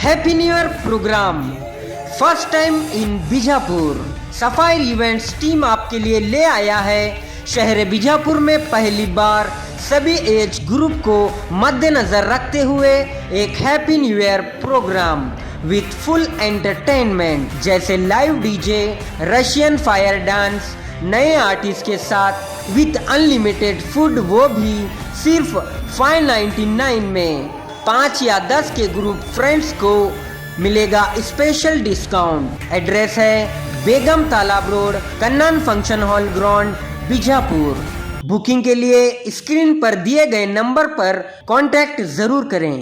Happy new year programme first time in Bijapur. Sapphire events team आपके लिए ले आया है शहर बीजापुर में पहली बार सभी एज ग्रुप को मद्देनजर रखते हुए एक happy new year program with full entertainment जैसे live DJ, Russian fire dance, नए आर्टिस्ट के साथ विथ अनलिमिटेड फूड, वो भी सिर्फ 599 में। 5 या 10 के ग्रुप फ्रेंड्स को मिलेगा स्पेशल डिस्काउंट। एड्रेस है बेगम तालाब road, Kannan function hall ground, Bijapur. Booking के लिए स्क्रीन पर दिए गए नंबर पर कांटेक्ट जरूर करें।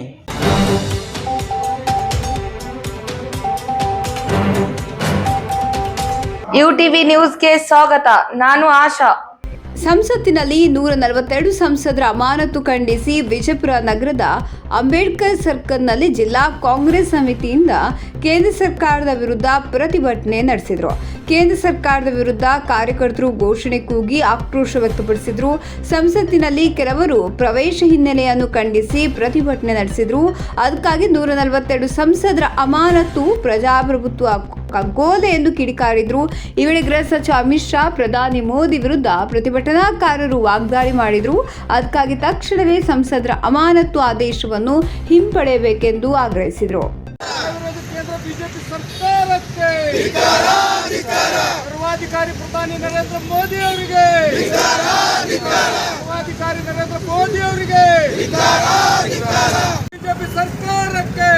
ಯುಟಿವಿ ನ್ಯೂಸ್ಗೆ ಸ್ವಾಗತ. ನಾನು ಆಶಾ. ಸಂಸತ್ತಿನಲ್ಲಿ 142 ಸಂಸದರ ಅಮಾನತು ಖಂಡಿಸಿ ವಿಜಯಪುರ ನಗರದ ಅಂಬೇಡ್ಕರ್ ಸರ್ಕಲ್ನಲ್ಲಿ ಜಿಲ್ಲಾ ಕಾಂಗ್ರೆಸ್ ಸಮಿತಿಯಿಂದ ಕೇಂದ್ರ ಸರ್ಕಾರದ ವಿರುದ್ಧ ಪ್ರತಿಭಟನೆ ನಡೆಸಿದರು. ಕೇಂದ್ರ ಸರ್ಕಾರದ ವಿರುದ್ಧ ಕಾರ್ಯಕರ್ತರು ಘೋಷಣೆ ಕೂಗಿ ಆಕ್ರೋಶ ವ್ಯಕ್ತಪಡಿಸಿದರು. ಸಂಸತ್ತಿನಲ್ಲಿ ಕೆಲವರು ಪ್ರವೇಶ ಹಿನ್ನೆಲೆಯನ್ನು ಖಂಡಿಸಿ ಪ್ರತಿಭಟನೆ ನಡೆಸಿದರು. ಅದಕ್ಕಾಗಿ 142 ಸಂಸದರ ಅಮಾನತು ಪ್ರಜಾಪ್ರಭುತ್ವ ಕಗ್ಗೋಲೆ ಎಂದು ಕಿಡಿಕಾರಿದ್ರು. ಈ ವೇಳೆ ಗೃಹ ಸಚಿವ ಅಮಿತ್ ಶಾ ಪ್ರಧಾನಿ ಮೋದಿ ವಿರುದ್ಧ ಪ್ರತಿಭಟನಾಕಾರರು ವಾಗ್ದಾಳಿ ಮಾಡಿದ್ರು. ಅದಕ್ಕಾಗಿ ತಕ್ಷಣವೇ ಸಂಸದರ ಅಮಾನತು ಆದೇಶವನ್ನು ಹಿಂಪಡೆಯಬೇಕೆಂದು ಆಗ್ರಹಿಸಿದರು. ಬಿಜೆಪಿ ಸರ್ಕಾರಕ್ಕೆ ಸರ್ವಾಧಿಕಾರಿ ಪ್ರಧಾನಿ ನರೇಂದ್ರ ಮೋದಿ ಅವರಿಗೆ, ಸರ್ವಾಧಿಕಾರಿ ನರೇಂದ್ರ ಮೋದಿ ಅವರಿಗೆ, ಬಿಜೆಪಿ ಸರ್ಕಾರಕ್ಕೆ,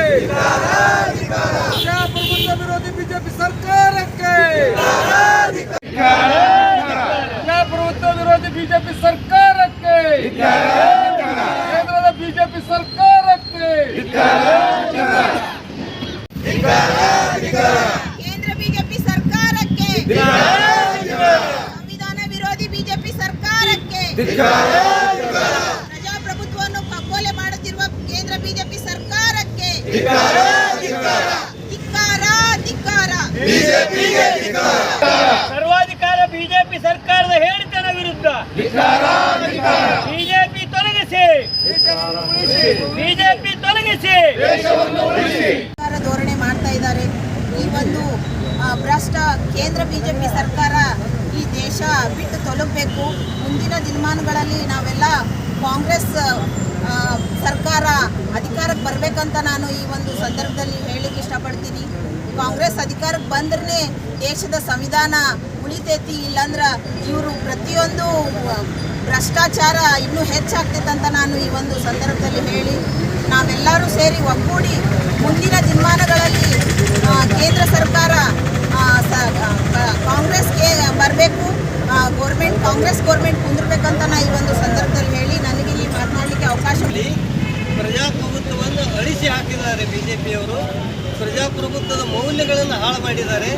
ಪ್ರಜಾಪ್ರಭುತ್ವ ವಿರೋಧಿ ಬಿಜೆಪಿ ಸರ್ಕಾರಕ್ಕೆ, ಪ್ರಜಾಪ್ರಭುತ್ವ ವಿರೋಧಿ ಬಿಜೆಪಿ ಸರ್ಕಾರಕ್ಕೆ, ಕೇಂದ್ರದ ಬಿಜೆಪಿ ಸರ್ಕಾರಕ್ಕೆ, ಕೇಂದ್ರ ಬಿಜೆಪಿ ಸರ್ಕಾರಕ್ಕೆ, ಸಂವಿಧಾನ ವಿರೋಧಿ ಬಿಜೆಪಿ ಸರ್ಕಾರಕ್ಕೆ, ಪ್ರಜಾಪ್ರಭುತ್ವವನ್ನು ಕಗ್ಗೊಲೆ ಮಾಡುತ್ತಿರುವ ಕೇಂದ್ರ ಬಿಜೆಪಿ ಸರ್ಕಾರಕ್ಕೆ ಧಿಕ್ಕಾರ, ಧಿಕ್ಕಾರ. ಸರ್ವಾಧಿಕಾರ ಬಿಜೆಪಿ ಸರ್ಕಾರದ ಹೇಳಿತನ ವಿರುದ್ಧ ಬಿಜೆಪಿ ತೊಲಗಿಸಿ, ಬಿಜೆಪಿ ತೊಲಗಿಸಿ. ಧೋರಣೆ ಮಾಡ್ತಾ ಇದ್ದಾರೆ. ಈ ಒಂದು ಭ್ರಷ್ಟ ಕೇಂದ್ರ ಬಿಜೆಪಿ ಸರ್ಕಾರ ಈ ದೇಶ ಬಿಟ್ಟು ತೊಲಗಬೇಕು. ಮುಂದಿನ ದಿನಮಾನಗಳಲ್ಲಿ ನಾವೆಲ್ಲ ಕಾಂಗ್ರೆಸ್ ಸರ್ಕಾರ ಅಧಿಕಾರಕ್ಕೆ ಬರಬೇಕಂತ ನಾನು ಈ ಒಂದು ಸಂದರ್ಭದಲ್ಲಿ ಹೇಳಲಿಕ್ಕೆ ಇಷ್ಟಪಡ್ತೀನಿ. ಕಾಂಗ್ರೆಸ್ ಅಧಿಕಾರಕ್ಕೆ ಬಂದ್ರೆ ದೇಶದ ಸಂವಿಧಾನ ಉಳಿತೈತಿ, ಇಲ್ಲಾಂದ್ರೆ ಇವರು ಪ್ರತಿಯೊಂದು ಭ್ರಷ್ಟಾಚಾರ ಇನ್ನೂ ಹೆಚ್ಚಾಗ್ತೈತೆ ಅಂತ ನಾನು ಈ ಒಂದು ಸಂದರ್ಭದಲ್ಲಿ ಹೇಳಿ, ನಾವೆಲ್ಲರೂ ಸೇರಿ ಒಗ್ಗೂಡಿ ಮುಂದಿನ ದಿನಮಾನಗಳಲ್ಲಿ ಕೇಂದ್ರ ಸರ್ಕಾರ ಕಾಂಗ್ರೆಸ್ಗೆ ಬರಬೇಕು, ಕಾಂಗ್ರೆಸ್ ಗೋರ್ಮೆಂಟ್ ಕುಂದಿರ್ಬೇಕಂತ ನಾನು ಈ ಒಂದು ಸಂದರ್ಭದಲ್ಲಿ ಹೇಳಿ ನನಗೆ ಇಲ್ಲಿ ಮಾತನಾಡಲಿಕ್ಕೆ ಅವಕಾಶ. ಪ್ರಜಾಪ್ರಭುತ್ವವನ್ನು ಅಳಿಸಿ ಹಾಕಿದ್ದಾರೆ ಬಿಜೆಪಿಯವರು. ಪ್ರಜಾಪ್ರಭುತ್ವದ ಮೌಲ್ಯಗಳನ್ನು ಹಾಳು ಮಾಡಿದ್ದಾರೆ.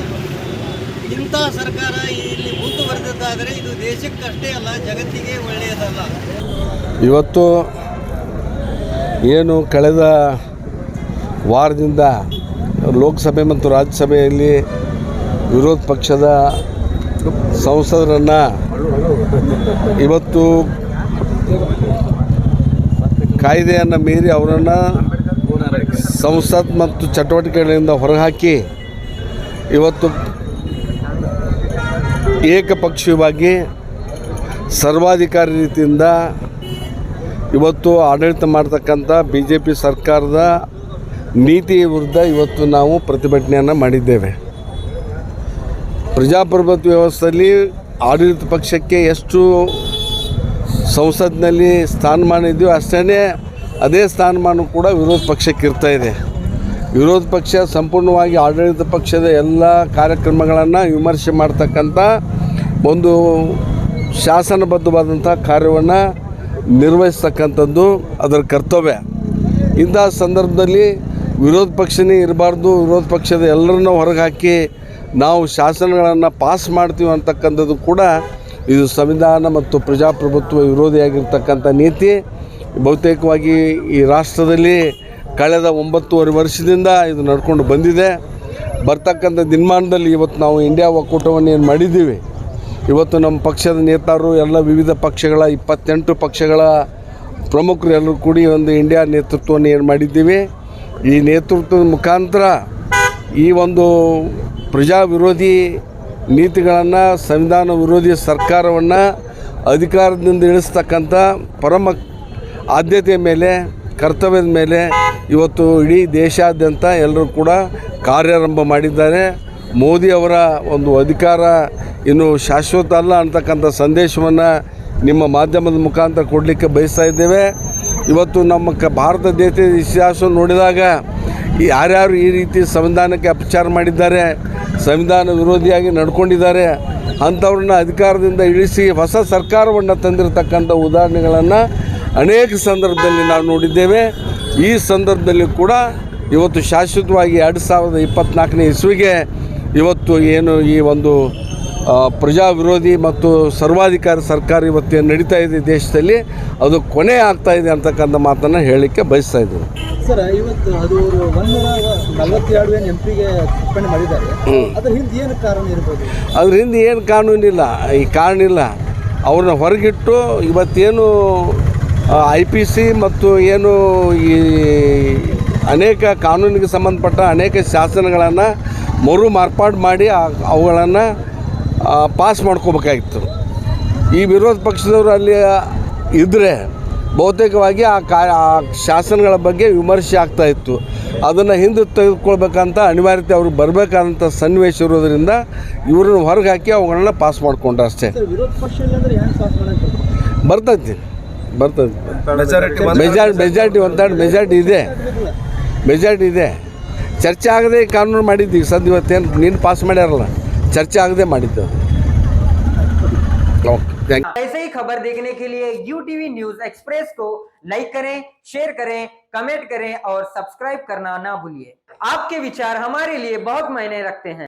ಇಂಥ ಸರ್ಕಾರ ಇಲ್ಲಿ ಮುಂದುವರೆದಿದ್ದಾದರೆ ಇದು ದೇಶಕ್ಕಷ್ಟೇ ಅಲ್ಲ, ಜಗತ್ತಿಗೆ ಒಳ್ಳೆಯದಲ್ಲ. ಇವತ್ತು ಏನು ಕಳೆದ ವಾರದಿಂದ ಲೋಕಸಭೆ ಮತ್ತು ರಾಜ್ಯಸಭೆಯಲ್ಲಿ ವಿರೋಧ ಪಕ್ಷದ ಸಂಸದರನ್ನು ಇವತ್ತು ಕಾಯ್ದೆಯನ್ನು ಮೀರಿ ಅವರನ್ನು ಸಂಸತ್ ಮತ್ತು ಚಟುವಟಿಕೆಗಳಿಂದ ಹೊರಹಾಕಿ ಇವತ್ತು ಏಕಪಕ್ಷೀಯವಾಗಿ ಸರ್ವಾಧಿಕಾರಿ ರೀತಿಯಿಂದ ಇವತ್ತು ಆಡಳಿತ ಮಾಡ್ತಕ್ಕಂಥ ಬಿ ಜೆ ಪಿ ಸರ್ಕಾರದ ನೀತಿ ವಿರುದ್ಧ ಇವತ್ತು ನಾವು ಪ್ರತಿಭಟನೆಯನ್ನು ಮಾಡಿದ್ದೇವೆ. ಪ್ರಜಾಪ್ರಭುತ್ವ ವ್ಯವಸ್ಥೆಯಲ್ಲಿ ಆಡಳಿತ ಪಕ್ಷಕ್ಕೆ ಎಷ್ಟು ಸಂಸತ್ತಿನಲ್ಲಿ ಸ್ಥಾನಮಾನ ಇದೆಯೋ ಅಷ್ಟೇ ಅದೇ ಸ್ಥಾನಮಾನ ಕೂಡ ವಿರೋಧ ಪಕ್ಷಕ್ಕೆ ಇರ್ತಾಯಿದೆ. ವಿರೋಧ ಪಕ್ಷ ಸಂಪೂರ್ಣವಾಗಿ ಆಡಳಿತ ಪಕ್ಷದ ಎಲ್ಲ ಕಾರ್ಯಕ್ರಮಗಳನ್ನು ವಿಮರ್ಶೆ ಮಾಡ್ತಕ್ಕಂಥ ಒಂದು ಶಾಸನಬದ್ಧವಾದಂಥ ಕಾರ್ಯವನ್ನು ನಿರ್ವಹಿಸ್ತಕ್ಕಂಥದ್ದು ಅದರ ಕರ್ತವ್ಯ. ಇಂಥ ಸಂದರ್ಭದಲ್ಲಿ ವಿರೋಧ ಪಕ್ಷನೇ ಇರಬಾರ್ದು, ವಿರೋಧ ಪಕ್ಷದ ಎಲ್ಲರನ್ನೂ ಹೊರಗೆ ಹಾಕಿ ನಾವು ಶಾಸನಗಳನ್ನು ಪಾಸ್ ಮಾಡ್ತೀವಿ ಅಂತಕ್ಕಂಥದ್ದು ಕೂಡ ಇದು ಸಂವಿಧಾನ ಮತ್ತು ಪ್ರಜಾಪ್ರಭುತ್ವ ವಿರೋಧಿಯಾಗಿರ್ತಕ್ಕಂಥ ನೀತಿ. ಬಹುತೇಕವಾಗಿ ಈ ರಾಷ್ಟ್ರದಲ್ಲಿ ಕಳೆದ 9.5 ವರ್ಷದಿಂದ ಇದು ನಡ್ಕೊಂಡು ಬಂದಿದೆ. ಬರ್ತಕ್ಕಂಥ ದಿನಮಾನದಲ್ಲಿ ಇವತ್ತು ನಾವು ಇಂಡಿಯಾ ಒಕ್ಕೂಟವನ್ನು ಏನು ಮಾಡಿದ್ದೀವಿ, ಇವತ್ತು ನಮ್ಮ ಪಕ್ಷದ ನೇತಾರರು ಎಲ್ಲ ವಿವಿಧ ಪಕ್ಷಗಳ 28 ಪಕ್ಷಗಳ ಪ್ರಮುಖರು ಎಲ್ಲರೂ ಕೂಡಿ ಒಂದು ಇಂಡಿಯಾ ನೇತೃತ್ವವನ್ನು ಏನು ಮಾಡಿದ್ದೀವಿ. ಈ ನೇತೃತ್ವದ ಮುಖಾಂತರ ಈ ಒಂದು ಪ್ರಜಾ ವಿರೋಧಿ ನೀತಿಗಳನ್ನು, ಸಂವಿಧಾನ ವಿರೋಧಿ ಸರ್ಕಾರವನ್ನು ಅಧಿಕಾರದಿಂದ ಇಳಿಸ್ತಕ್ಕಂಥ ಪರಮ ಆದ್ಯತೆಯ ಮೇಲೆ, ಕರ್ತವ್ಯದ ಮೇಲೆ ಇವತ್ತು ಇಡೀ ದೇಶಾದ್ಯಂತ ಎಲ್ಲರೂ ಕೂಡ ಕಾರ್ಯಾರಂಭ ಮಾಡಿದ್ದಾರೆ. ಮೋದಿ ಅವರ ಒಂದು ಅಧಿಕಾರ ಇನ್ನು ಶಾಶ್ವತ ಅಲ್ಲ ಅಂತಕ್ಕಂಥ ಸಂದೇಶವನ್ನು ನಿಮ್ಮ ಮಾಧ್ಯಮದ ಮುಖಾಂತರ ಕೊಡಲಿಕ್ಕೆ ಬಯಸ್ತಾ ಇದ್ದೇವೆ. ಇವತ್ತು ನಮ್ಮ ಭಾರತ ದೇಶದ ಇತಿಹಾಸ ನೋಡಿದಾಗ ಯಾರ್ಯಾರು ಈ ರೀತಿ ಸಂವಿಧಾನಕ್ಕೆ ಅಪಚಾರ ಮಾಡಿದ್ದಾರೆ, ಸಂವಿಧಾನ ವಿರೋಧಿಯಾಗಿ ನಡ್ಕೊಂಡಿದ್ದಾರೆ, ಅಂಥವ್ರನ್ನ ಅಧಿಕಾರದಿಂದ ಇಳಿಸಿ ಹೊಸ ಸರ್ಕಾರವನ್ನು ತಂದಿರತಕ್ಕಂಥ ಉದಾಹರಣೆಗಳನ್ನು ಅನೇಕ ಸಂದರ್ಭದಲ್ಲಿ ನಾವು ನೋಡಿದ್ದೇವೆ. ಈ ಸಂದರ್ಭದಲ್ಲಿ ಕೂಡ ಇವತ್ತು ಶಾಶ್ವತವಾಗಿ 2024ನೇ ಇಸ್ವಿಗೆ ಇವತ್ತು ಏನು ಈ ಒಂದು ಪ್ರಜಾ ವಿರೋಧಿ ಮತ್ತು ಸರ್ವಾಧಿಕಾರಿ ಸರ್ಕಾರ ಇವತ್ತು ಏನು ನಡೀತಾ ಇದೆ ದೇಶದಲ್ಲಿ, ಅದು ಕೊನೆ ಆಗ್ತಾ ಇದೆ ಅಂತಕ್ಕಂಥ ಮಾತನ್ನು ಹೇಳಲಿಕ್ಕೆ ಬಯಸ್ತಾ ಇದ್ದೀವಿ. ಸರ್, ಇವತ್ತು ಅದು 142 ಏನು MP-ಗೆ ಟಿಪ್ಪಣಿ ಮಾಡಿದ್ದಾರೆ, ಅದ್ರ ಹಿಂದೆ ಏನು ಕಾರಣ ಇರ್ಬೋದು? ಅದ್ರ ಹಿಂದೆ ಏನು ಕಾನೂನಿಲ್ಲ, ಈ ಕಾರಣ ಇಲ್ಲ. ಅವ್ರನ್ನ ಹೊರಗಿಟ್ಟು ಇವತ್ತೇನು IPC ಮತ್ತು ಏನು ಈ ಅನೇಕ ಕಾನೂನಿಗೆ ಸಂಬಂಧಪಟ್ಟ ಅನೇಕ ಶಾಸನಗಳನ್ನು ಮರು ಮಾರ್ಪಾಡು ಮಾಡಿ ಅವುಗಳನ್ನು ಪಾಸ್ ಮಾಡ್ಕೋಬೇಕಾಗಿತ್ತು. ಈ ವಿರೋಧ ಪಕ್ಷದವರು ಅಲ್ಲಿ ಇದ್ದರೆ ಬಹುತೇಕವಾಗಿ ಆ ಶಾಸನಗಳ ಬಗ್ಗೆ ವಿಮರ್ಶೆ ಆಗ್ತಾಯಿತ್ತು. ಅದನ್ನು ಹಿಂದೆ ತೆಗೆದುಕೊಳ್ಬೇಕಂತ ಅನಿವಾರ್ಯತೆ ಅವ್ರಿಗೆ ಬರಬೇಕಾದಂಥ ಸನ್ನಿವೇಶ ಇರೋದರಿಂದ ಇವ್ರನ್ನ ಹೊರಗೆ ಹಾಕಿ ಅವುಗಳನ್ನ ಪಾಸ್ ಮಾಡಿಕೊಂಡ್ರೆ ಅಷ್ಟೇ. ವಿರೋಧ ಪಕ್ಷ ಇಲ್ಲಾಂದ್ರೆ ಹೆಂಗೆ ಪಾಸ್ ಮಾಡೋಕ್ಕೆ ಬರ್ತೈತಿ ಮೆಜಾರಿಟಿ ಇದೆ. ಚರ್ಚೆ ಆಗದೆ ಕಾನೂನು ಮಾಡಿದ್ದೀವಿ ಸದ್ ಇವತ್ತೇನು ನೀನು ಪಾಸ್ ಮಾಡ್ಯಾರಲ್ಲ, ಚರ್ಚೆ ಆಗದೆ ಮಾಡಿದ್ದು. Okay, thank you. ऐसे ही खबर देखने के लिए UTV न्यूज एक्सप्रेस को लाइक करें, शेयर करें, कमेंट करें और सब्सक्राइब करना ना भूलिए. आपके विचार हमारे लिए बहुत मायने रखते हैं.